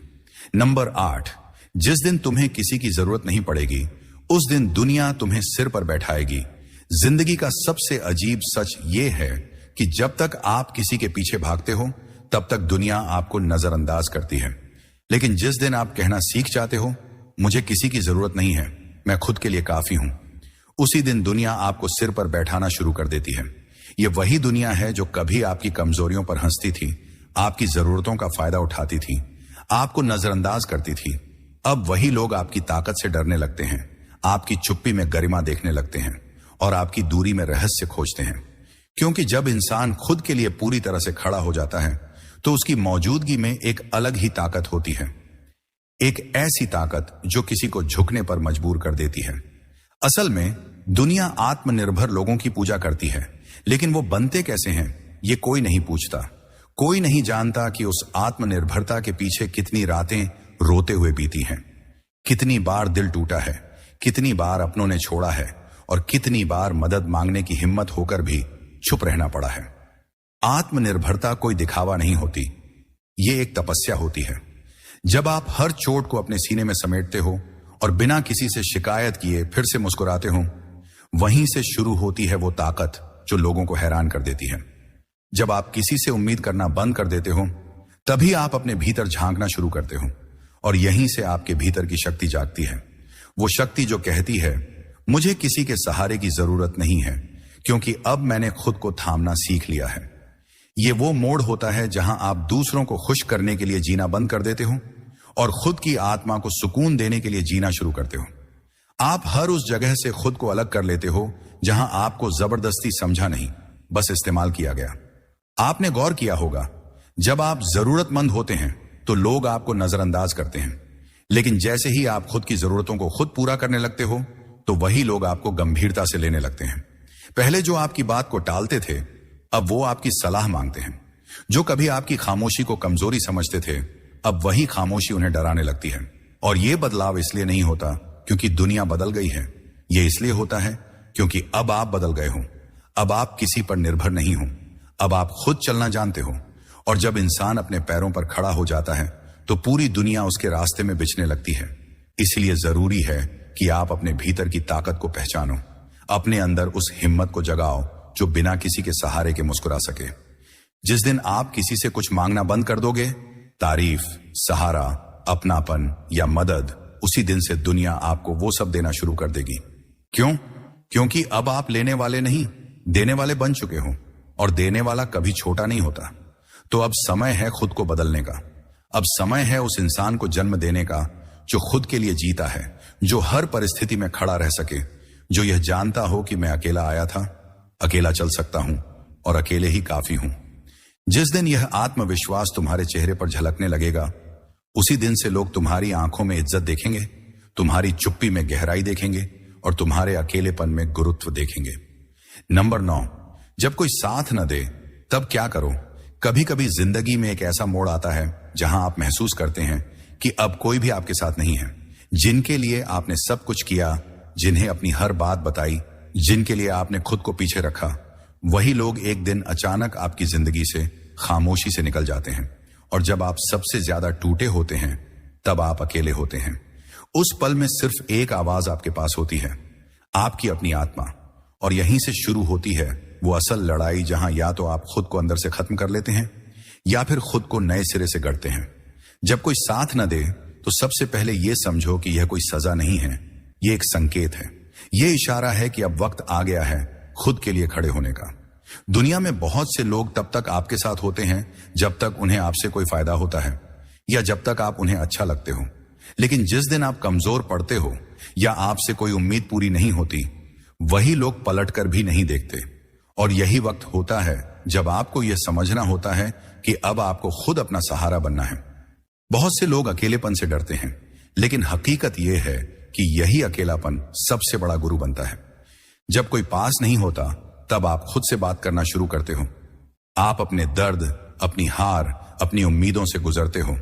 नंबर 8, जिस दिन तुम्हें किसी की जरूरत नहीं पड़ेगी उस दिन दुनिया तुम्हें सिर पर बैठाएगी। जिंदगी का सबसे अजीब सच यह है कि जब तक आप किसी के पीछे भागते हो तब तक दुनिया आपको नजरअंदाज करती है। लेकिन जिस दिन आप कहना सीख जाते हो, मुझे किसी की जरूरत नहीं है, मैं खुद के लिए काफी हूं, उसी दिन दुनिया आपको सिर पर बैठाना शुरू कर देती है। यह वही दुनिया है जो कभी आपकी कमजोरियों पर हंसती थी, आपकी जरूरतों का फायदा उठाती थी, आपको नजरअंदाज करती थी। अब वही लोग आपकी ताकत से डरने लगते हैं, आपकी चुप्पी में गरिमा देखने लगते हैं और आपकी दूरी में रहस्य खोजते हैं। क्योंकि जब इंसान खुद के लिए पूरी तरह से खड़ा हो जाता है तो उसकी मौजूदगी में एक अलग ही ताकत होती है, एक ऐसी ताकत जो किसी को झुकने पर मजबूर कर देती है। असल में दुनिया आत्मनिर्भर लोगों की पूजा करती है, लेकिन वो बनते कैसे हैं ये कोई नहीं पूछता। कोई नहीं जानता कि उस आत्मनिर्भरता के पीछे कितनी रातें रोते हुए बीती हैं, कितनी बार दिल टूटा है, कितनी बार अपनों ने छोड़ा है और कितनी बार मदद मांगने की हिम्मत होकर भी चुप रहना पड़ा है। आत्मनिर्भरता कोई दिखावा नहीं होती, ये एक तपस्या होती है। जब आप हर चोट को अपने सीने में समेटते हो और बिना किसी से शिकायत किए फिर से मुस्कुराते हो, वहीं से शुरू होती है वो ताकत जो लोगों को हैरान कर देती है। जब आप किसी से उम्मीद करना बंद कर देते हो तभी आप अपने भीतर झांकना शुरू करते हो और यहीं से आपके भीतर की शक्ति जागती है। वो शक्ति जो कहती है, मुझे किसी के सहारे की जरूरत नहीं है, क्योंकि अब मैंने खुद को थामना सीख लिया है। ये वो मोड़ होता है जहां आप दूसरों को खुश करने के लिए जीना बंद कर देते हो और खुद की आत्मा को सुकून देने के लिए जीना शुरू करते हो। आप हर उस जगह से खुद को अलग कर लेते हो जहां आपको जबरदस्ती समझा नहीं, बस इस्तेमाल किया गया। आपने गौर किया होगा, जब आप जरूरतमंद होते हैं तो लोग आपको नजरअंदाज करते हैं, लेकिन जैसे ही आप खुद की जरूरतों को खुद पूरा करने लगते हो तो वही लोग आपको गंभीरता से लेने लगते हैं। पहले जो आपकी बात को टालते थे अब वो आपकी सलाह मांगते हैं। जो कभी आपकी खामोशी को कमजोरी समझते थे अब वही खामोशी उन्हें डराने लगती है। और ये बदलाव इसलिए नहीं होता क्योंकि दुनिया बदल गई है, ये इसलिए होता है क्योंकि अब आप बदल गए हो। अब आप किसी पर निर्भर नहीं हो, अब आप खुद चलना जानते हो। और जब इंसान अपने पैरों पर खड़ा हो जाता है तो पूरी दुनिया उसके रास्ते में बिछने लगती है। इसलिए जरूरी है कि आप अपने भीतर की ताकत को पहचानो, अपने अंदर उस हिम्मत को जगाओ जो बिना किसी के सहारे के मुस्कुरा सके। जिस दिन आप किसी से कुछ मांगना बंद कर दोगे, तारीफ, सहारा, अपनापन या मदद, उसी दिन से दुनिया आपको वो सब देना शुरू कर देगी। क्यों? क्योंकि अब आप लेने वाले नहीं, देने वाले बन चुके हो, और देने वाला कभी छोटा नहीं होता। तो अब समय है खुद को बदलने का। अब समय है उस इंसान को जन्म देने का जो खुद के लिए जीता है, जो हर परिस्थिति में खड़ा रह सके, जो यह जानता हो कि मैं अकेला आया था, अकेला चल सकता हूं और अकेले ही काफी हूं। जिस दिन यह आत्मविश्वास तुम्हारे चेहरे पर झलकने लगेगा, उसी दिन से लोग तुम्हारी आंखों में इज्जत देखेंगे, तुम्हारी चुप्पी में गहराई देखेंगे और तुम्हारे अकेलेपन में गुरुत्व देखेंगे। नंबर 9, जब कोई साथ न दे तब क्या करो? कभी कभी जिंदगी में एक ऐसा मोड़ आता है जहां आप महसूस करते हैं कि अब कोई भी आपके साथ नहीं है। जिनके लिए आपने सब कुछ किया, जिन्हें अपनी हर बात बताई, जिनके लिए आपने खुद को पीछे रखा, वही लोग एक दिन अचानक आपकी जिंदगी से खामोशी से निकल जाते हैं। और जब आप सबसे ज्यादा टूटे होते हैं, तब आप अकेले होते हैं। उस पल में सिर्फ एक आवाज आपके पास होती है, आपकी अपनी आत्मा। और यहीं से शुरू होती है वो असल लड़ाई, जहां या तो आप खुद को अंदर से खत्म कर लेते हैं या फिर खुद को नए सिरे से गढ़ते हैं। जब कोई साथ न दे तो सबसे पहले यह समझो कि यह कोई सजा नहीं है, यह एक संकेत है। यह इशारा है कि अब वक्त आ गया है खुद के लिए खड़े होने का। दुनिया में बहुत से लोग तब तक आपके साथ होते हैं जब तक उन्हें आपसे कोई फायदा होता है या जब तक आप उन्हें अच्छा लगते हो। लेकिन जिस दिन आप कमजोर पड़ते हो या आपसे कोई उम्मीद पूरी नहीं होती, वही लोग पलटकर भी नहीं देखते। और यही वक्त होता है जब आपको यह समझना होता है कि अब आपको खुद अपना सहारा बनना है। बहुत से लोग अकेलेपन से डरते हैं, लेकिन हकीकत यह है कि यही अकेलापन सबसे बड़ा गुरु बनता है। जब कोई पास नहीं होता, तब आप खुद से बात करना शुरू करते हो। आप अपने दर्द, अपनी हार, अपनी उम्मीदों से गुजरते हो,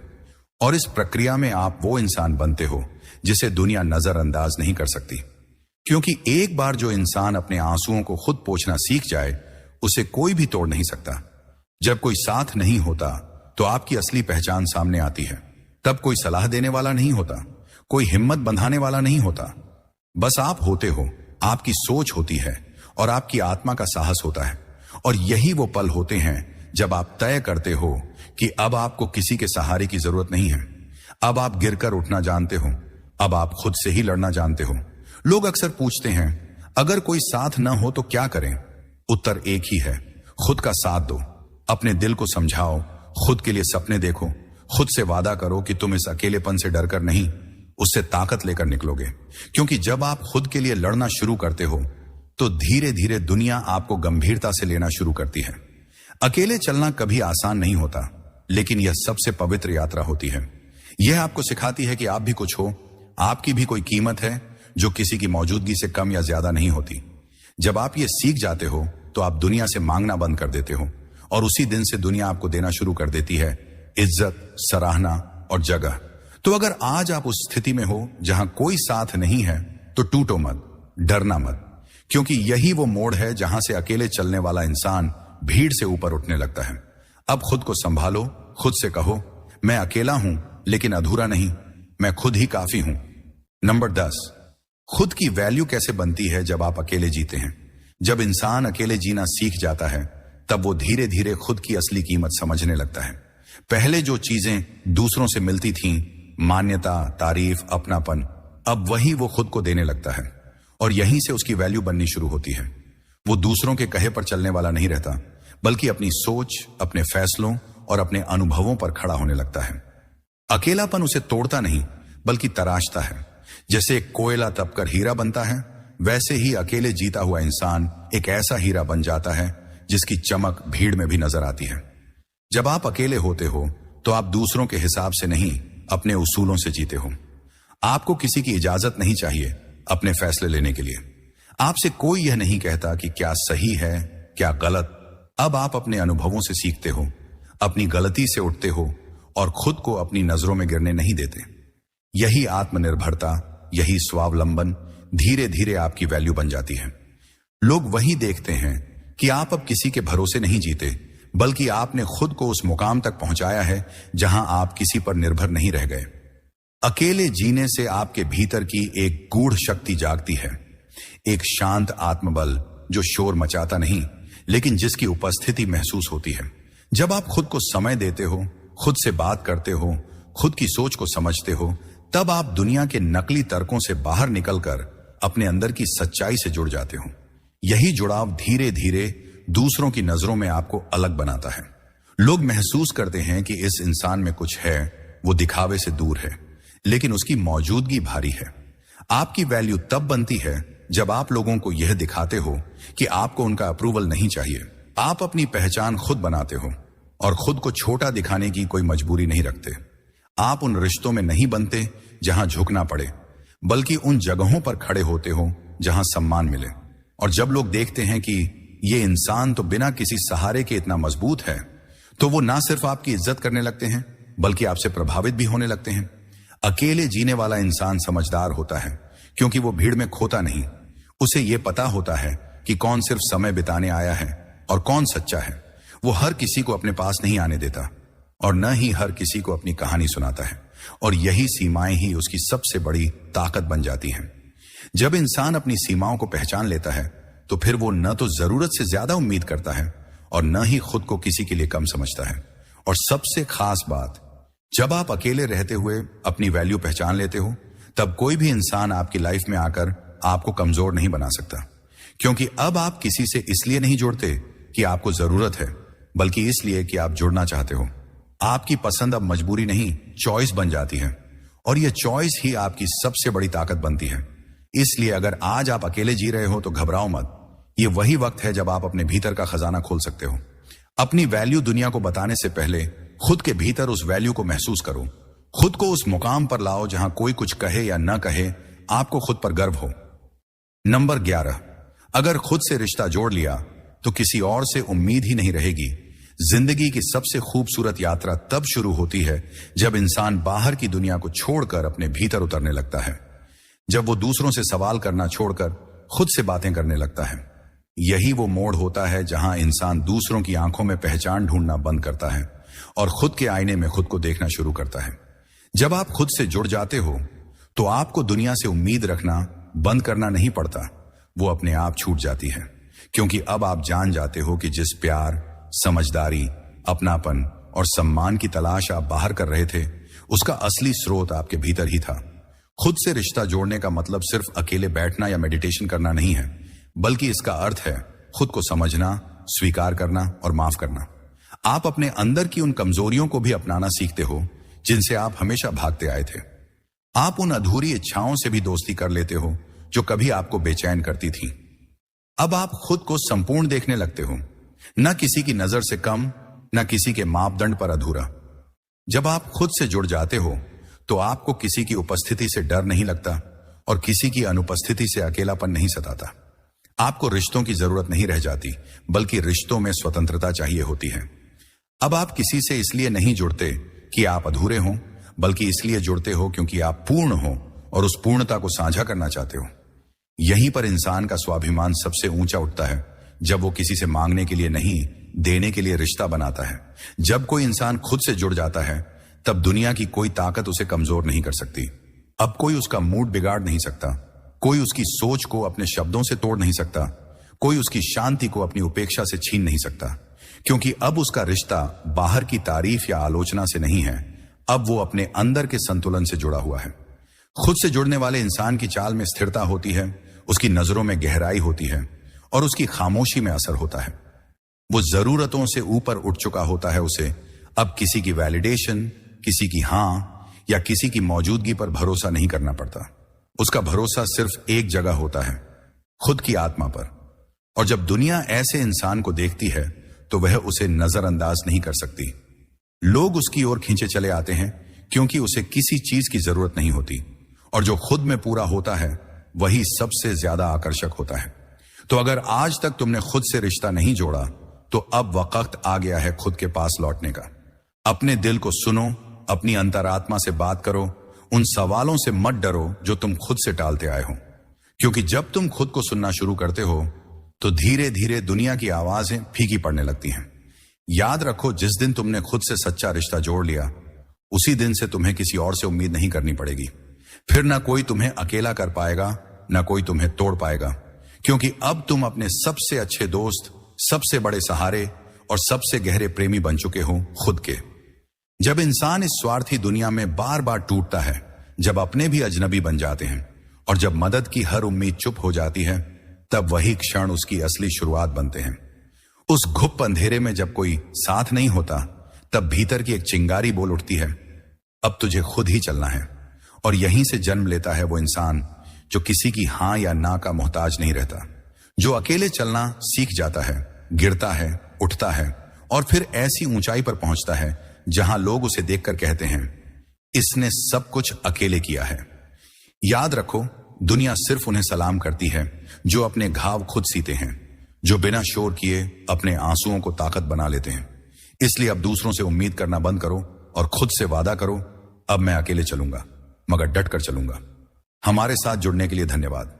और इस प्रक्रिया में आप वो इंसान बनते हो जिसे दुनिया नजरअंदाज नहीं कर सकती। क्योंकि एक बार जो इंसान अपने आंसुओं को खुद पोंछना सीख जाए, उसे कोई भी तोड़ नहीं सकता। जब कोई साथ नहीं होता तो आपकी असली पहचान सामने आती है। तब कोई सलाह देने वाला नहीं होता, कोई हिम्मत बंधाने वाला नहीं होता। बस आप होते हो, आपकी सोच होती है और आपकी आत्मा का साहस होता है। और यही वो पल होते हैं जब आप तय करते हो कि अब आपको किसी के सहारे की जरूरत नहीं है। अब आप गिरकर उठना जानते हो, अब आप खुद से ही लड़ना जानते हो। लोग अक्सर पूछते हैं, अगर कोई साथ न हो तो क्या करें? उत्तर एक ही है, खुद का साथ दो। अपने दिल को समझाओ, खुद के लिए सपने देखो, खुद से वादा करो कि तुम इस अकेलेपन से डरकर नहीं, उससे ताकत लेकर निकलोगे। क्योंकि जब आप खुद के लिए लड़ना शुरू करते हो, तो धीरे धीरे दुनिया आपको गंभीरता से लेना शुरू करती है। अकेले चलना कभी आसान नहीं होता, लेकिन यह सबसे पवित्र यात्रा होती है। यह आपको सिखाती है कि आप भी कुछ हो, आपकी भी कोई कीमत है जो किसी की मौजूदगी से कम या ज्यादा नहीं होती। जब आप ये सीख जाते हो, तो आप दुनिया से मांगना बंद कर देते हो, और उसी दिन से दुनिया आपको देना शुरू कर देती है इज्जत, सराहना और जगह। तो अगर आज आप उस स्थिति में हो जहां कोई साथ नहीं है, तो टूटो मत, डरना मत, क्योंकि यही वो मोड़ है जहां से अकेले चलने वाला इंसान भीड़ से ऊपर उठने लगता है। अब खुद को संभालो, खुद से कहो, मैं अकेला हूं लेकिन अधूरा नहीं, मैं खुद ही काफी हूं। नंबर 10, खुद की वैल्यू कैसे बनती है जब आप अकेले जीते हैं? जब इंसान अकेले जीना सीख जाता है, तब वो धीरे धीरे खुद की असली कीमत समझने लगता है। पहले जो चीजें दूसरों से मिलती थीं, मान्यता, तारीफ, अपनापन, अब वही वो खुद को देने लगता है, और यहीं से उसकी वैल्यू बननी शुरू होती है। वो दूसरों के कहे पर चलने वाला नहीं रहता, बल्कि अपनी सोच, अपने फैसलों और अपने अनुभवों पर खड़ा होने लगता है। अकेलापन उसे तोड़ता नहीं, बल्कि तराशता है। जैसे एक कोयला तपकर हीरा बनता है, वैसे ही अकेले जीता हुआ इंसान एक ऐसा हीरा बन जाता है जिसकी चमक भीड़ में भी नजर आती है। जब आप अकेले होते हो, तो आप दूसरों के हिसाब से नहीं, अपने उसूलों से जीते हो। आपको किसी की इजाजत नहीं चाहिए अपने फैसले लेने के लिए। आपसे कोई यह नहीं कहता कि क्या सही है, क्या गलत। अब आप अपने अनुभवों से सीखते हो, अपनी गलती से उठते हो और खुद को अपनी नजरों में गिरने नहीं देते। यही आत्मनिर्भरता, यही स्वावलंबन धीरे धीरे आपकी वैल्यू बन जाती है। लोग वही देखते हैं कि आप अब किसी के भरोसे नहीं जीते, बल्कि आपने खुद को उस मुकाम तक पहुंचाया है जहां आप किसी पर निर्भर नहीं रह गए। अकेले जीने से आपके भीतर की एक गूढ़ शक्ति जागती है, एक शांत आत्मबल जो शोर मचाता नहीं लेकिन जिसकी उपस्थिति महसूस होती है। जब आप खुद को समय देते हो, खुद से बात करते हो, खुद की सोच को समझते हो, तब आप दुनिया के नकली तर्कों से बाहर निकलकर अपने अंदर की सच्चाई से जुड़ जाते हो। यही जुड़ाव धीरे धीरे दूसरों की नजरों में आपको अलग बनाता है। लोग महसूस करते हैं कि इस इंसान में कुछ है, वो दिखावे से दूर है, लेकिन उसकी मौजूदगी भारी है। आपकी वैल्यू तब बनती है जब आप लोगों को यह दिखाते हो कि आपको उनका अप्रूवल नहीं चाहिए। आप अपनी पहचान खुद बनाते हो और खुद को छोटा दिखाने की कोई मजबूरी नहीं रखते। आप उन रिश्तों में नहीं बनते जहां झुकना पड़े, बल्कि उन जगहों पर खड़े होते हो जहां सम्मान मिले। और जब लोग देखते हैं कि ये इंसान तो बिना किसी सहारे के इतना मजबूत है, तो वो ना सिर्फ आपकी इज्जत करने लगते हैं बल्कि आपसे प्रभावित भी होने लगते हैं। अकेले जीने वाला इंसान समझदार होता है क्योंकि वो भीड़ में खोता नहीं। उसे ये पता होता है कि कौन सिर्फ समय बिताने आया है और कौन सच्चा है। वो हर किसी को अपने पास नहीं आने देता और न ही हर किसी को अपनी कहानी सुनाता है, और यही सीमाएं ही उसकी सबसे बड़ी ताकत बन जाती हैं। जब इंसान अपनी सीमाओं को पहचान लेता है तो फिर वो न तो जरूरत से ज्यादा उम्मीद करता है और न ही खुद को किसी के लिए कम समझता है। और सबसे खास बात, जब आप अकेले रहते हुए अपनी वैल्यू पहचान लेते हो, तब कोई भी इंसान आपकी लाइफ में आकर आपको कमजोर नहीं बना सकता, क्योंकि अब आप किसी से इसलिए नहीं जुड़ते कि आपको जरूरत है, बल्कि इसलिए कि आप जुड़ना चाहते हो। आपकी पसंद अब मजबूरी नहीं, चॉइस बन जाती है, और यह चॉइस ही आपकी सबसे बड़ी ताकत बनती है। इसलिए अगर आज आप अकेले जी रहे हो तो घबराओ मत। ये वही वक्त है जब आप अपने भीतर का खजाना खोल सकते हो। अपनी वैल्यू दुनिया को बताने से पहले खुद के भीतर उस वैल्यू को महसूस करो। खुद को उस मुकाम पर लाओ जहां कोई कुछ कहे या न कहे, आपको खुद पर गर्व हो। नंबर 11, अगर खुद से रिश्ता जोड़ लिया तो किसी और से उम्मीद ही नहीं रहेगी। जिंदगी की सबसे खूबसूरत यात्रा तब शुरू होती है जब इंसान बाहर की दुनिया को छोड़कर अपने भीतर उतरने लगता है, जब वो दूसरों से सवाल करना छोड़कर खुद से बातें करने लगता है। यही वो मोड़ होता है जहां इंसान दूसरों की आंखों में पहचान ढूंढना बंद करता है और खुद के आईने में खुद को देखना शुरू करता है। जब आप खुद से जुड़ जाते हो तो आपको दुनिया से उम्मीद रखना बंद करना नहीं पड़ता, वो अपने आप छूट जाती है, क्योंकि अब आप जान जाते हो कि जिस प्यार, समझदारी, अपनापन और सम्मान की तलाश आप बाहर कर रहे थे, उसका असली स्रोत आपके भीतर ही था। खुद से रिश्ता जोड़ने का मतलब सिर्फ अकेले बैठना या मेडिटेशन करना नहीं है, बल्कि इसका अर्थ है खुद को समझना, स्वीकार करना और माफ करना। आप अपने अंदर की उन कमजोरियों को भी अपनाना सीखते हो जिनसे आप हमेशा भागते आए थे। आप उन अधूरी इच्छाओं से भी दोस्ती कर लेते हो जो कभी आपको बेचैन करती थी। अब आप खुद को संपूर्ण देखने लगते हो, न किसी की नजर से कम, न किसी के मापदंड पर अधूरा। जब आप खुद से जुड़ जाते हो तो आपको किसी की उपस्थिति से डर नहीं लगता और किसी की अनुपस्थिति से अकेलापन नहीं सताता। आपको रिश्तों की जरूरत नहीं रह जाती, बल्कि रिश्तों में स्वतंत्रता चाहिए होती है। अब आप किसी से इसलिए नहीं जुड़ते कि आप अधूरे हों, बल्कि इसलिए जुड़ते हो क्योंकि आप पूर्ण हो और उस पूर्णता को साझा करना चाहते हो। यहीं पर इंसान का स्वाभिमान सबसे ऊंचा उठता है, जब वो किसी से मांगने के लिए नहीं, देने के लिए रिश्ता बनाता है। जब कोई इंसान खुद से जुड़ जाता है, तब दुनिया की कोई ताकत उसे कमजोर नहीं कर सकती। अब कोई उसका मूड बिगाड़ नहीं सकता, कोई उसकी सोच को अपने शब्दों से तोड़ नहीं सकता, कोई उसकी शांति को अपनी उपेक्षा से छीन नहीं सकता, क्योंकि अब उसका रिश्ता बाहर की तारीफ या आलोचना से नहीं है, अब वो अपने अंदर के संतुलन से जुड़ा हुआ है। खुद से जुड़ने वाले इंसान की चाल में स्थिरता होती है, उसकी नजरों में गहराई होती है और उसकी खामोशी में असर होता है। वो जरूरतों से ऊपर उठ चुका होता है। उसे अब किसी की वैलिडेशन, किसी की हां या किसी की मौजूदगी पर भरोसा नहीं करना पड़ता। उसका भरोसा सिर्फ एक जगह होता है, खुद की आत्मा पर। और जब दुनिया ऐसे इंसान को देखती है तो वह उसे नजरअंदाज नहीं कर सकती। लोग उसकी ओर खींचे चले आते हैं क्योंकि उसे किसी चीज की जरूरत नहीं होती, और जो खुद में पूरा होता है वही सबसे ज्यादा आकर्षक होता है। तो अगर आज तक तुमने खुद से रिश्ता नहीं जोड़ा तो अब वक्त आ गया है खुद के पास लौटने का। अपने दिल को सुनो, अपनी अंतरात्मा से बात करो, उन सवालों से मत डरो जो तुम खुद से टालते आए हो, क्योंकि जब तुम खुद को सुनना शुरू करते हो तो धीरे धीरे दुनिया की आवाजें फीकी पड़ने लगती हैं। याद रखो, जिस दिन तुमने खुद से सच्चा रिश्ता जोड़ लिया, उसी दिन से तुम्हें किसी और से उम्मीद नहीं करनी पड़ेगी। फिर ना कोई तुम्हें अकेला कर पाएगा, ना कोई तुम्हें तोड़ पाएगा, क्योंकि अब तुम अपने सबसे अच्छे दोस्त, सबसे बड़े सहारे और सबसे गहरे प्रेमी बन चुके हो खुद के। जब इंसान इस स्वार्थी दुनिया में बार बार टूटता है, जब अपने भी अजनबी बन जाते हैं और जब मदद की हर उम्मीद चुप हो जाती है, तब वही क्षण उसकी असली शुरुआत बनते हैं। उस घुप अंधेरे में जब कोई साथ नहीं होता, तब भीतर की एक चिंगारी बोल उठती है, अब तुझे खुद ही चलना है। और यहीं से जन्म लेता है वो इंसान जो किसी की हां या ना का मोहताज नहीं रहता, जो अकेले चलना सीख जाता है, गिरता है, उठता है और फिर ऐसी ऊंचाई पर पहुंचता है जहां लोग उसे देखकर कहते हैं, इसने सब कुछ अकेले किया है। याद रखो, दुनिया सिर्फ उन्हें सलाम करती है जो अपने घाव खुद सीते हैं, जो बिना शोर किए अपने आंसुओं को ताकत बना लेते हैं। इसलिए अब दूसरों से उम्मीद करना बंद करो और खुद से वादा करो, अब मैं अकेले चलूंगा, मगर डट कर चलूंगा। हमारे साथ जुड़ने के लिए धन्यवाद।